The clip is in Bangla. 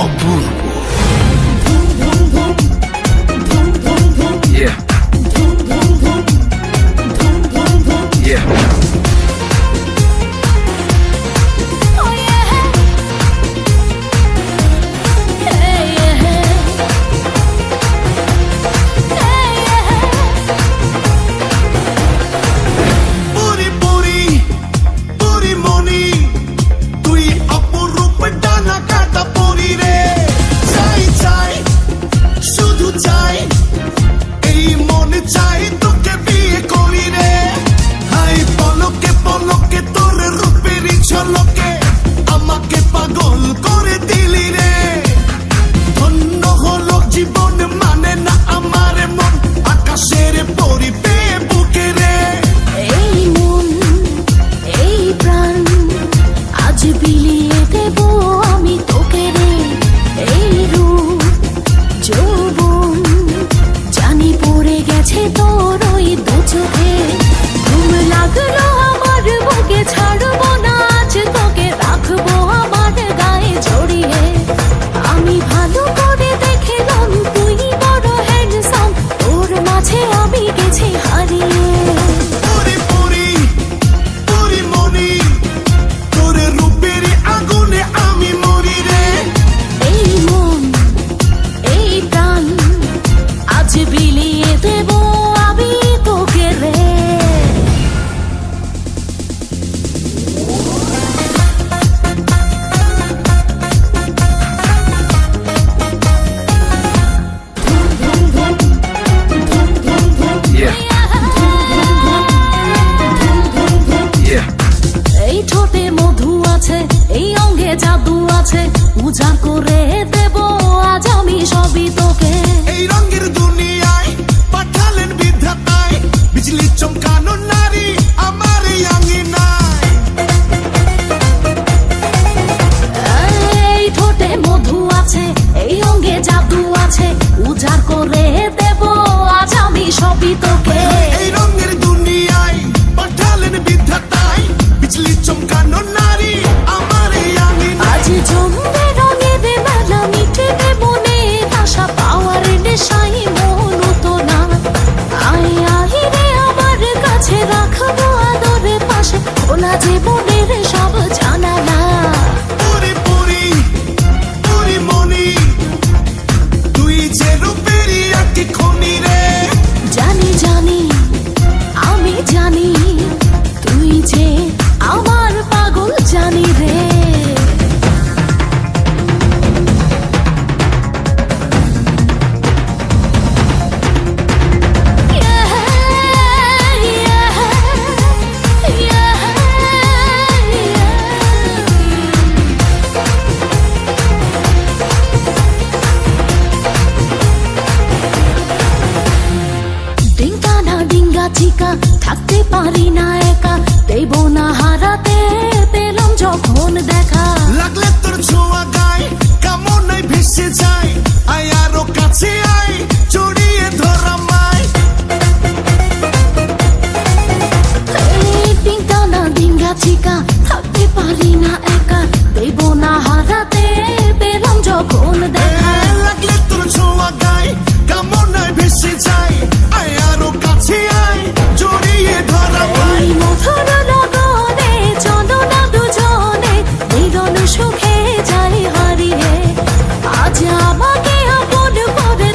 অপূর্ব। Yeah. Yeah. আমাকে পাগল করে দিলি রে, ধন্য হলো জীবন মানে না আমার মন, আকাশের পরি পেয়ে বুকে রে। এই মন এই প্রাণ আজ বিলিয়ে দেব আমি তোকে রে। এই রূপ যৌবন জানি পড়ে গেছে তোর ওই দু চোখে। ঘুম লাগলো আমার বুকে, ছাড়বো না আজ তোকে, রাখবো আমার গায়ে জড়িয়ে। আমি ভালো করে দেখলাম তুই বড় হ্যান্ডসাম, তোর মাঝে আমি গেছি হারিয়ে। পরি পরি পরি মনি, তোর রূপের আগুনে আমি মরি রে। এই মন এই প্রাণ আজ বিলিয়ে দেব আমি তোকে রে। Yeah. Yeah. এই ঠোঁটে মধু আছে, এই অঙ্গে জাদু আছে, পূজা করে দেব আজ আমি সবই তোকে। এই রঙের দুনিয়ায় পাঠালেন বিধাতায়, বিজলি চমকানো নারী আমার এই আঙিনায়। এই ঠোঁটে মধু আছে, এই অঙ্গে জাদু আছে, পূজা করে দেব আজ আমি সবই তোকে।